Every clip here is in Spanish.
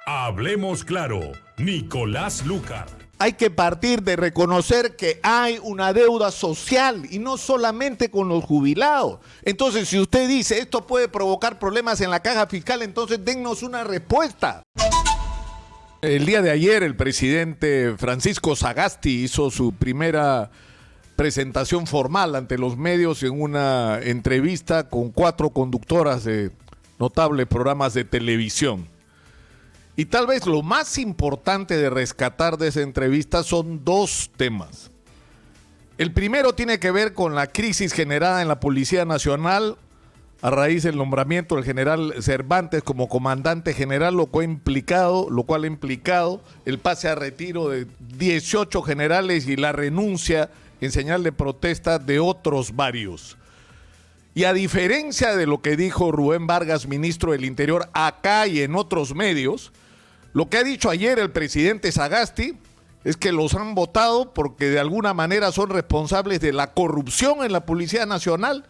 Hablemos claro, Nicolás Lucar. Hay que partir de reconocer que hay una deuda social y no solamente con los jubilados. Entonces, si usted dice esto puede provocar problemas en la caja fiscal, entonces dennos una respuesta. El día de ayer el presidente Francisco Sagasti hizo su primera presentación formal ante los medios en una entrevista con 4 conductoras de notables programas de televisión. Y tal vez lo más importante de rescatar de esa entrevista son 2 temas. El primero tiene que ver con la crisis generada en la Policía Nacional a raíz del nombramiento del general Cervantes como comandante general, lo cual ha implicado el pase a retiro de 18 generales y la renuncia en señal de protesta de otros varios. Y a diferencia de lo que dijo Rubén Vargas, ministro del Interior, acá y en otros medios, lo que ha dicho ayer el presidente Sagasti es que los han votado porque de alguna manera son responsables de la corrupción en la Policía Nacional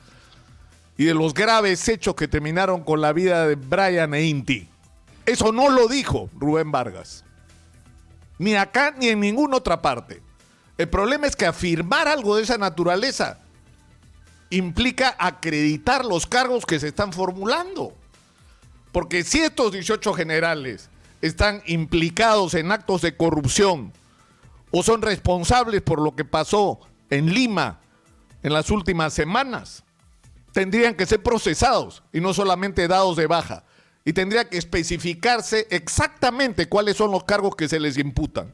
y de los graves hechos que terminaron con la vida de Brian e Inti. Eso no lo dijo Rubén Vargas, ni acá ni en ninguna otra parte. El problema es que afirmar algo de esa naturaleza implica acreditar los cargos que se están formulando. Porque si estos 18 generales están implicados en actos de corrupción o son responsables por lo que pasó en Lima en las últimas semanas, tendrían que ser procesados y no solamente dados de baja. Y tendría que especificarse exactamente cuáles son los cargos que se les imputan.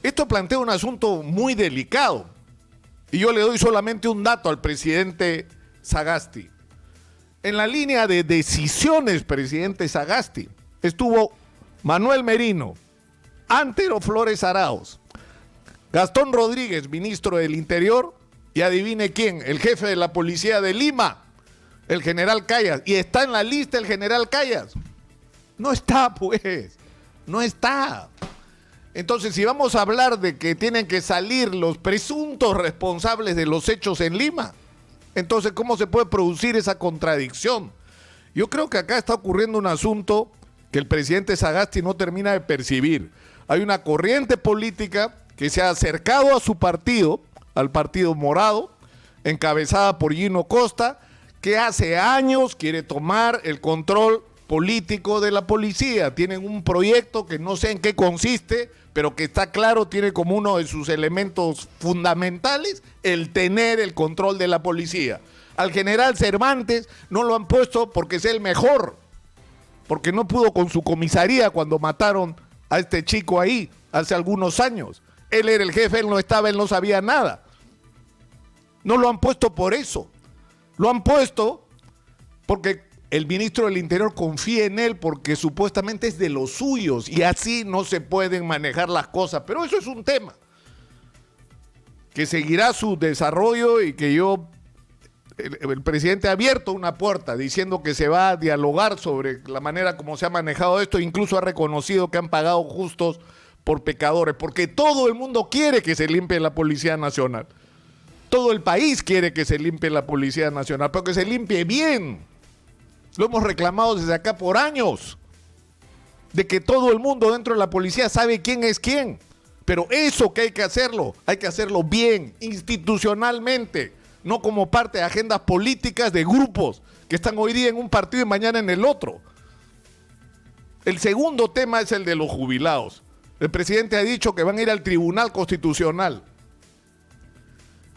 Esto plantea un asunto muy delicado. Y yo le doy solamente un dato al presidente Sagasti. En la línea de decisiones, presidente Sagasti, estuvo Manuel Merino, Antero Flores Arauz, Gastón Rodríguez, ministro del Interior, y adivine quién, el jefe de la policía de Lima, el general Callas. Y está en la lista el general Callas. No está, pues, no está. Entonces, si vamos a hablar de que tienen que salir los presuntos responsables de los hechos en Lima, entonces, ¿cómo se puede producir esa contradicción? Yo creo que acá está ocurriendo un asunto que el presidente Sagasti no termina de percibir. Hay una corriente política que se ha acercado a su partido, al Partido Morado, encabezada por Gino Costa, que hace años quiere tomar el control político de la policía. Tienen un proyecto que no sé en qué consiste, pero que está claro, tiene como uno de sus elementos fundamentales el tener el control de la policía. Al general Cervantes no lo han puesto porque es el mejor, porque no pudo con su comisaría cuando mataron a este chico ahí hace algunos años. Él era el jefe, él no estaba, él no sabía nada. No lo han puesto por eso. Lo han puesto porque el ministro del Interior confía en él porque supuestamente es de los suyos y así no se pueden manejar las cosas. Pero eso es un tema que seguirá su desarrollo y que el presidente ha abierto una puerta diciendo que se va a dialogar sobre la manera como se ha manejado esto. Incluso ha reconocido que han pagado justos por pecadores, porque todo el mundo quiere que se limpie la Policía Nacional. Todo el país quiere que se limpie la Policía Nacional, pero que se limpie bien. Lo hemos reclamado desde acá por años, de que todo el mundo dentro de la policía sabe quién es quién. Pero eso que hay que hacerlo bien, institucionalmente, no como parte de agendas políticas de grupos que están hoy día en un partido y mañana en el otro. El segundo tema es el de los jubilados. El presidente ha dicho que van a ir al Tribunal Constitucional.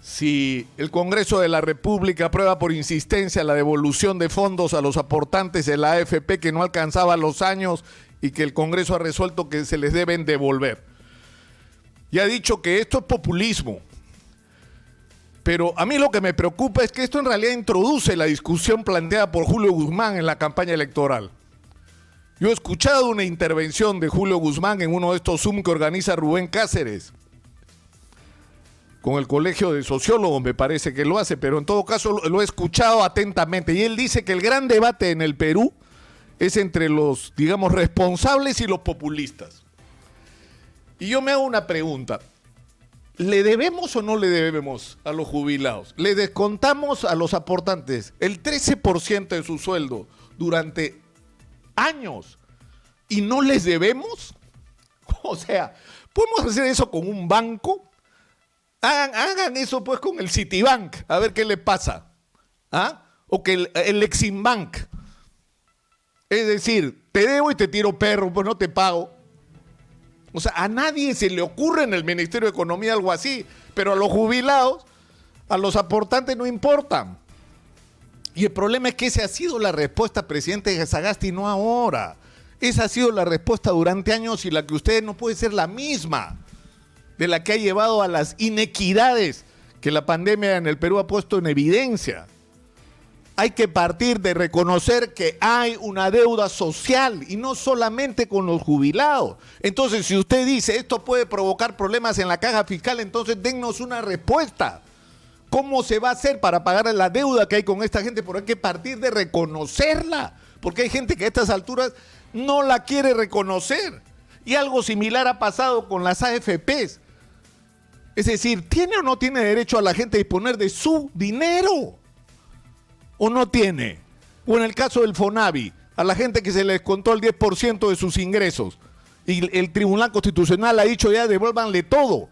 Si el Congreso de la República aprueba por insistencia la devolución de fondos a los aportantes de la AFP que no alcanzaba los años y que el Congreso ha resuelto que se les deben devolver. Y ha dicho que esto es populismo. Pero a mí lo que me preocupa es que esto en realidad introduce la discusión planteada por Julio Guzmán en la campaña electoral. Yo he escuchado una intervención de Julio Guzmán en uno de estos Zoom que organiza Rubén Cáceres, con el Colegio de Sociólogos me parece que lo hace, pero en todo caso lo he escuchado atentamente. Y él dice que el gran debate en el Perú es entre los, digamos, responsables y los populistas. Y yo me hago una pregunta. ¿Le debemos o no le debemos a los jubilados? ¿Le descontamos a los aportantes el 13% de su sueldo durante años y no les debemos. O sea, podemos hacer eso con un banco. Hagan eso pues con el Citibank, a ver qué le pasa. ¿Ah? O que el Eximbank. Es decir, te debo y te tiro perro, pues no te pago. O sea, a nadie se le ocurre en el Ministerio de Economía algo así, pero a los jubilados, a los aportantes no importan. Y el problema es que esa ha sido la respuesta, presidente de Sagasti, no ahora. Esa ha sido la respuesta durante años y la que ustedes no puede ser la misma, de la que ha llevado a las inequidades que la pandemia en el Perú ha puesto en evidencia. Hay que partir de reconocer que hay una deuda social y no solamente con los jubilados. Entonces, si usted dice esto puede provocar problemas en la caja fiscal, entonces dennos una respuesta. ¿Cómo se va a hacer para pagar la deuda que hay con esta gente? Pero hay que partir de reconocerla, porque hay gente que a estas alturas no la quiere reconocer. Y algo similar ha pasado con las AFPs. Es decir, ¿tiene o no tiene derecho a la gente a disponer de su dinero? ¿O no tiene? O en el caso del FONAVI, a la gente que se le descontó el 10% de sus ingresos. Y el Tribunal Constitucional ha dicho ya, devuélvanle todo.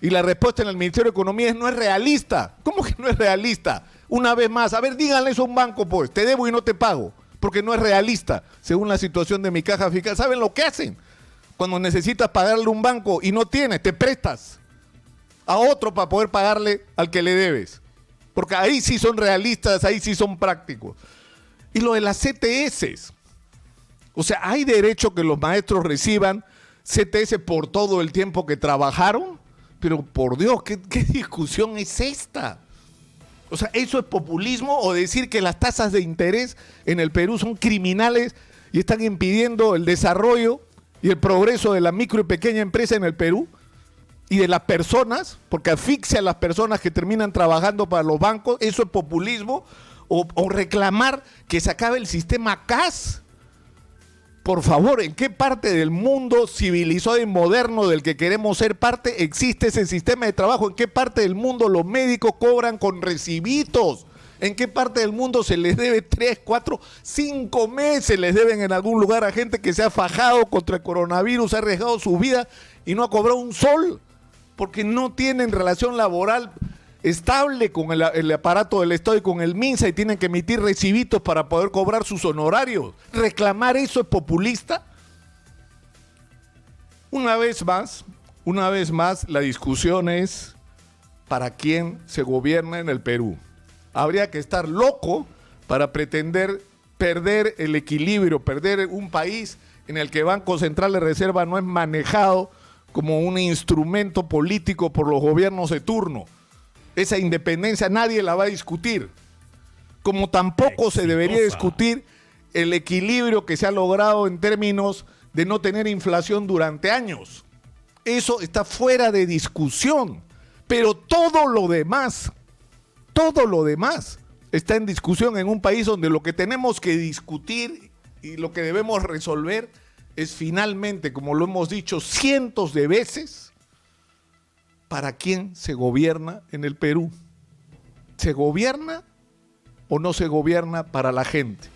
Y la respuesta en el Ministerio de Economía es no es realista. ¿Cómo que no es realista? Una vez más, a ver, díganle eso a un banco, pues, te debo y no te pago, porque no es realista, según la situación de mi caja fiscal. ¿Saben lo que hacen? Cuando necesitas pagarle a un banco y no tienes, te prestas a otro para poder pagarle al que le debes. Porque ahí sí son realistas, ahí sí son prácticos. Y lo de las CTS. O sea, ¿hay derecho que los maestros reciban CTS por todo el tiempo que trabajaron? Pero por Dios, ¿qué discusión es esta? O sea, ¿eso es populismo o decir que las tasas de interés en el Perú son criminales y están impidiendo el desarrollo y el progreso de la micro y pequeña empresa en el Perú? Y de las personas, porque asfixia a las personas que terminan trabajando para los bancos. ¿Eso es populismo? O reclamar que se acabe el sistema CAS. Por favor, ¿en qué parte del mundo civilizado y moderno del que queremos ser parte existe ese sistema de trabajo? ¿En qué parte del mundo los médicos cobran con recibitos? ¿En qué parte del mundo se les debe 3, 4, 5 meses les deben en algún lugar a gente que se ha fajado contra el coronavirus, ha arriesgado su vida y no ha cobrado un sol? Porque no tienen relación laboral estable con el aparato del Estado y con el MINSA y tienen que emitir recibitos para poder cobrar sus honorarios. ¿Reclamar eso es populista? Una vez más, la discusión es para quién se gobierna en el Perú. Habría que estar loco para pretender perder el equilibrio, perder un país en el que el Banco Central de Reserva no es manejado como un instrumento político por los gobiernos de turno. Esa independencia nadie la va a discutir. Como tampoco se debería discutir el equilibrio que se ha logrado en términos de no tener inflación durante años. Eso está fuera de discusión. Pero todo lo demás está en discusión en un país donde lo que tenemos que discutir y lo que debemos resolver es finalmente, como lo hemos dicho cientos de veces, ¿para quién se gobierna en el Perú? ¿Se gobierna o no se gobierna para la gente?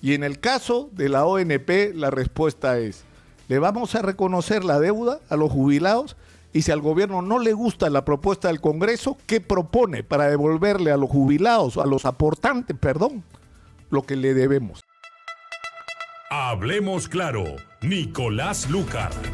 Y en el caso de la ONP, la respuesta es, ¿le vamos a reconocer la deuda a los jubilados? Y si al gobierno no le gusta la propuesta del Congreso, ¿qué propone para devolverle a los jubilados, a los aportantes, lo que le debemos? Hablemos claro, Nicolás Lúcar.